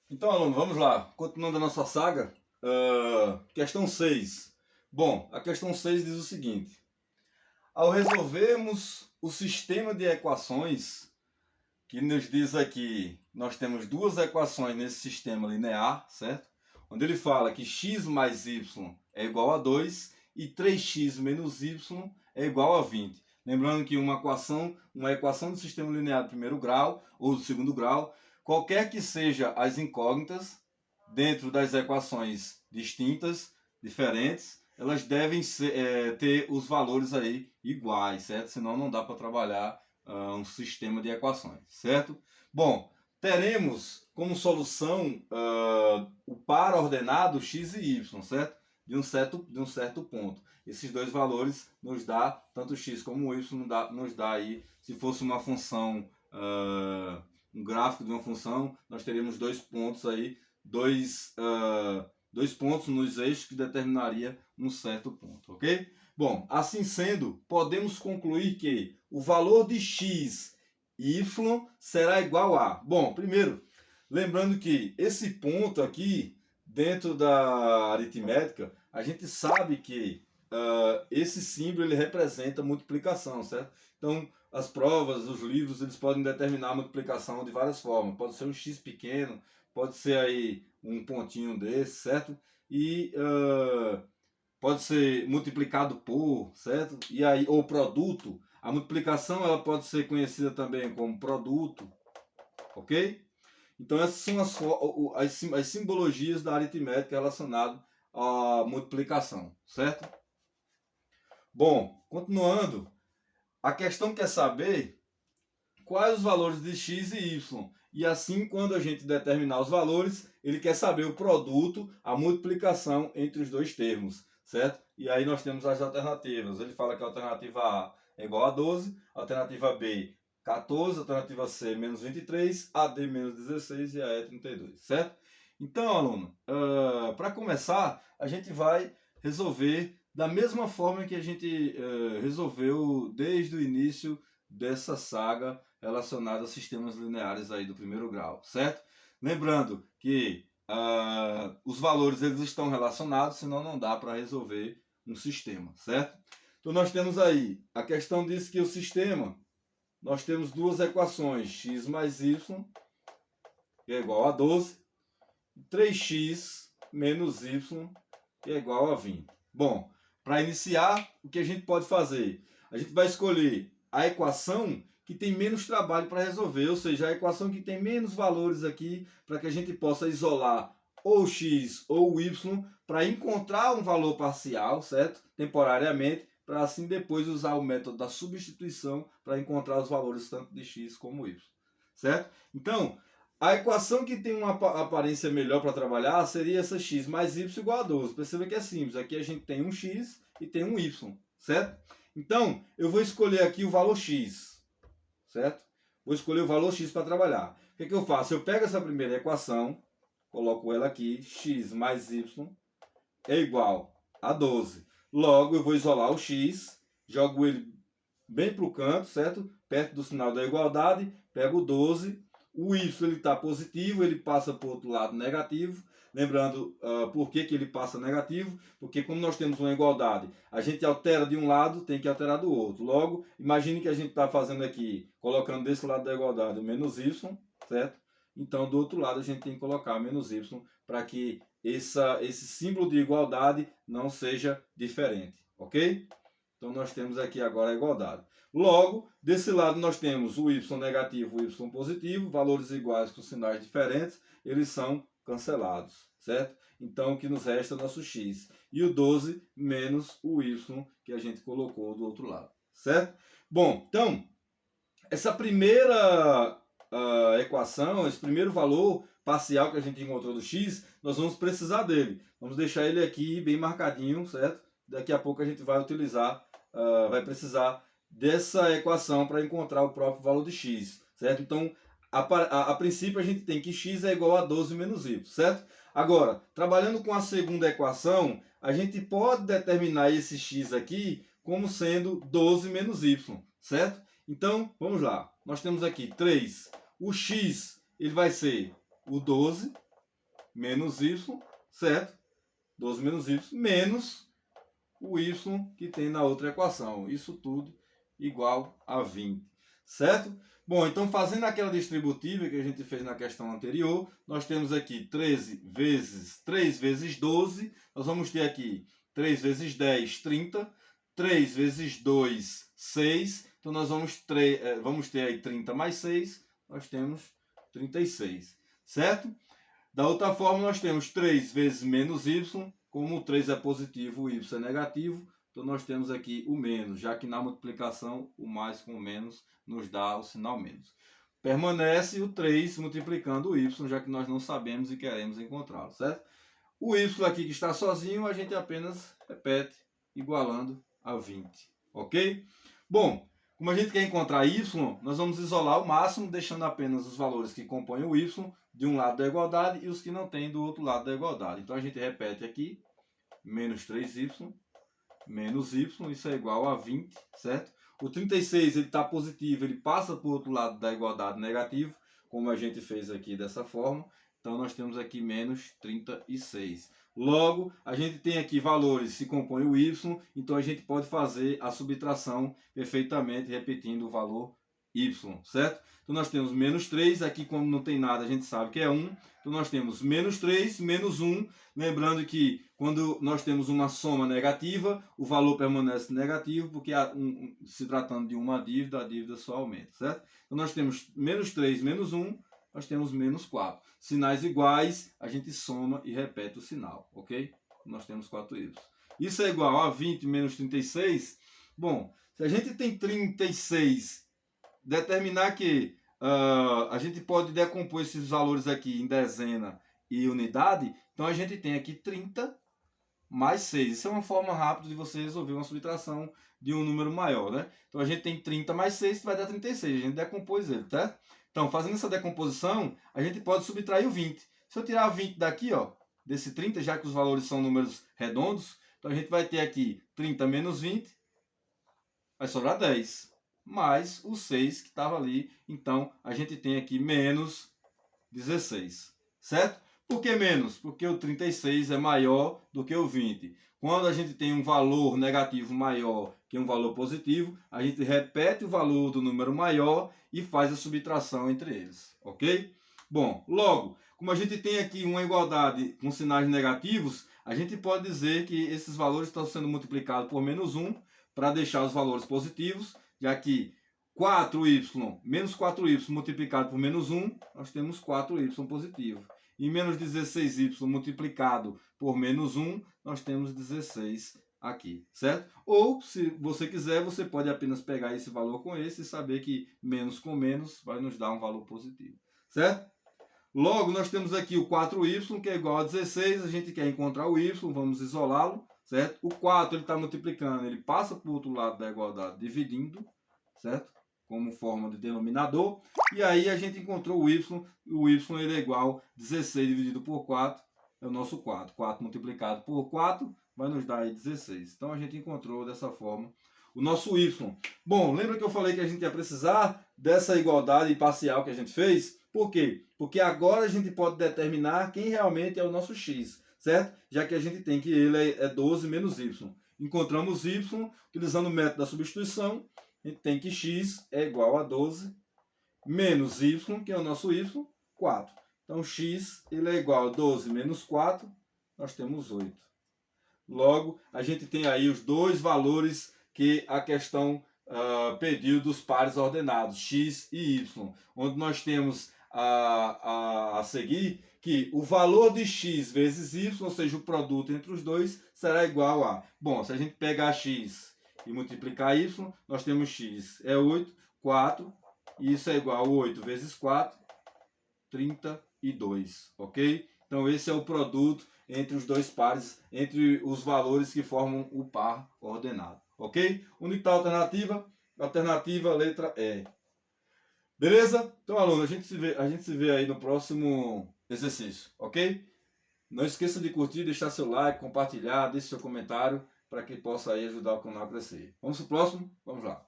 Então, aluno, vamos lá. Continuando a nossa saga. Questão 6. Bom, a questão 6 diz o seguinte. Ao resolvermos o sistema de equações, que nos diz aqui, nós temos duas equações nesse sistema linear, certo? Onde ele fala que x mais y é igual a 2 e 3x menos y é igual a 20. Lembrando que uma equação do sistema linear do primeiro grau ou do segundo grau, qualquer que seja as incógnitas dentro das equações distintas, diferentes, elas devem ter os valores aí iguais, certo? Senão não dá para trabalhar um sistema de equações, certo? Bom, teremos como solução o par ordenado x e y, certo? De um certo ponto. Esses dois valores nos dá, tanto x como y, nos dá aí, se fosse uma função, um gráfico de uma função, nós teríamos dois pontos aí, dois pontos nos eixos que determinaria um certo ponto, ok? Bom, assim sendo, podemos concluir que o valor de x y será igual a... Bom, primeiro, lembrando que esse ponto aqui, dentro da aritmética, a gente sabe que esse símbolo ele representa multiplicação, certo? Então, as provas, os livros, eles podem determinar a multiplicação de várias formas. Pode ser um x pequeno, pode ser aí um pontinho desse, certo? E pode ser multiplicado por, certo? E aí, ou produto. A multiplicação ela pode ser conhecida também como produto, ok? Então essas são as simbologias da aritmética relacionadas à multiplicação, certo? Bom, continuando, a questão quer saber quais os valores de x e y. E assim, quando a gente determinar os valores, ele quer saber o produto, a multiplicação entre os dois termos, certo? E aí nós temos as alternativas. Ele fala que a alternativa A é igual a 12, a alternativa B 14, a alternativa C menos 23, a D menos 16 e a E 32, certo? Então, aluno, para começar, a gente vai resolver da mesma forma que a gente resolveu desde o início dessa saga relacionada a sistemas lineares aí do primeiro grau, certo? Lembrando que os valores eles estão relacionados, senão não dá para resolver um sistema, certo? Então nós temos aí, a questão diz que o sistema, nós temos duas equações, x mais y, que é igual a 12, e 3x menos y, que é igual a 20. Bom, para iniciar, o que a gente pode fazer? A gente vai escolher a equação que tem menos trabalho para resolver, ou seja, a equação que tem menos valores aqui, para que a gente possa isolar ou x ou y, para encontrar um valor parcial, certo? Temporariamente, para assim depois usar o método da substituição para encontrar os valores tanto de x como y, certo? Então, a equação que tem uma aparência melhor para trabalhar seria essa x mais y igual a 12. Perceba que é simples. Aqui a gente tem um x e tem um y, certo? Então, eu vou escolher aqui o valor x, certo? Vou escolher o valor x para trabalhar. O que eu faço? Eu pego essa primeira equação, coloco ela aqui, x mais y é igual a 12. Logo, eu vou isolar o x, jogo ele bem para o canto, certo? Perto do sinal da igualdade, pego o 12. O y está positivo, ele passa para o outro lado negativo. Lembrando por que ele passa negativo, porque como nós temos uma igualdade, a gente altera de um lado, tem que alterar do outro. Logo, imagine que a gente está fazendo aqui, colocando desse lado da igualdade o menos y, certo? Então, do outro lado, a gente tem que colocar menos y para que esse símbolo de igualdade não seja diferente, ok? Então nós temos aqui agora a igualdade. Logo, desse lado nós temos o y negativo e o y positivo, valores iguais com sinais diferentes, eles são cancelados, certo? Então o que nos resta é o nosso x. E o 12 menos o y que a gente colocou do outro lado, certo? Bom, então, essa primeira equação, esse primeiro valor parcial que a gente encontrou do x, nós vamos precisar dele. Vamos deixar ele aqui bem marcadinho, certo? Daqui a pouco a gente vai utilizar, vai precisar dessa equação para encontrar o próprio valor de x, certo? Então, a princípio a gente tem que x é igual a 12 menos y, certo? Agora, trabalhando com a segunda equação, a gente pode determinar esse x aqui como sendo 12 menos y, certo? Então, vamos lá. Nós temos aqui 3. O x ele vai ser o 12 menos y, certo? 12 menos y, menos o y que tem na outra equação. Isso tudo igual a 20, certo? Bom, então fazendo aquela distributiva que a gente fez na questão anterior, nós temos aqui 13 vezes 3 vezes 12, nós vamos ter aqui 3 vezes 10, 30, 3 vezes 2, 6, então nós vamos ter aí 30 mais 6, nós temos 36, certo? Da outra forma, nós temos 3 vezes menos y, como o 3 é positivo, o y é negativo, então nós temos aqui o menos, já que na multiplicação o mais com o menos nos dá o sinal menos. Permanece o 3 multiplicando o y, já que nós não sabemos e queremos encontrá-lo, certo? O y aqui que está sozinho, a gente apenas repete, igualando a 20, ok? Bom, como a gente quer encontrar y, nós vamos isolar o máximo, deixando apenas os valores que compõem o y de um lado da igualdade e os que não tem do outro lado da igualdade. Então a gente repete aqui, menos 3y, menos y, isso é igual a 20, certo? O 36 ele está positivo, ele passa para o outro lado da igualdade negativo, como a gente fez aqui dessa forma. Então nós temos aqui menos 36. Logo, a gente tem aqui valores, se compõe o y, então a gente pode fazer a subtração perfeitamente repetindo o valor y, certo? Então nós temos menos 3, aqui como não tem nada a gente sabe que é 1, então nós temos menos 3, menos 1, lembrando que quando nós temos uma soma negativa, o valor permanece negativo, porque se tratando de uma dívida, a dívida só aumenta, certo? Então nós temos menos 3, menos 1, nós temos menos 4. Sinais iguais, a gente soma e repete o sinal, ok? Nós temos 4y. Isso é igual a 20 menos 36. Bom, se a gente tem 36, determinar que a gente pode decompor esses valores aqui em dezena e unidade, então a gente tem aqui 30 mais 6. Isso é uma forma rápida de você resolver uma subtração de um número maior, né? Então a gente tem 30 mais 6, que vai dar 36. A gente decompôs ele, tá? Então, fazendo essa decomposição, a gente pode subtrair o 20. Se eu tirar 20 daqui, ó, desse 30, já que os valores são números redondos, então a gente vai ter aqui 30 menos 20, vai sobrar 10. Mais o 6 que estava ali, então a gente tem aqui menos 16, certo? Por que menos? Porque o 36 é maior do que o 20. Quando a gente tem um valor negativo maior que um valor positivo, a gente repete o valor do número maior e faz a subtração entre eles, ok? Bom, logo, como a gente tem aqui uma igualdade com sinais negativos, a gente pode dizer que esses valores estão sendo multiplicados por menos 1 para deixar os valores positivos, já que 4y menos 4y multiplicado por menos 1, nós temos 4y positivo. E menos 16y multiplicado por menos 1, nós temos 16 aqui, certo? Ou, se você quiser, você pode apenas pegar esse valor com esse e saber que menos com menos vai nos dar um valor positivo, certo? Logo, nós temos aqui o 4y, que é igual a 16, a gente quer encontrar o y, vamos isolá-lo, certo? O 4 ele está multiplicando, ele passa para o outro lado da igualdade, dividindo, certo? Como forma de denominador, e aí a gente encontrou o y ele é igual a 16 dividido por 4, é o nosso 4. 4 multiplicado por 4 vai nos dar aí 16. Então a gente encontrou dessa forma o nosso y. Bom, lembra que eu falei que a gente ia precisar dessa igualdade parcial que a gente fez? Por quê? Porque agora a gente pode determinar quem realmente é o nosso x, certo? Já que a gente tem que ele é 12 menos y. Encontramos y utilizando o método da substituição. A gente tem que x é igual a 12 menos y, que é o nosso y, 4. Então, x ele é igual a 12 menos 4, nós temos 8. Logo, a gente tem aí os dois valores que a questão pediu dos pares ordenados, x e y, onde nós temos a seguir que o valor de x vezes y, ou seja, o produto entre os dois, será igual a... Bom, se a gente pegar x e multiplicar y, nós temos x é 8, 4, e isso é igual a 8 vezes 4, 32, ok? Então esse é o produto entre os dois pares, entre os valores que formam o par ordenado, ok? Única alternativa, alternativa letra E. Beleza? Então, aluno, a gente se vê aí no próximo exercício, ok? Não esqueça de curtir, deixar seu like, compartilhar, deixe seu comentário, para que possa aí ajudar o canal a crescer. Vamos para o próximo? Vamos lá.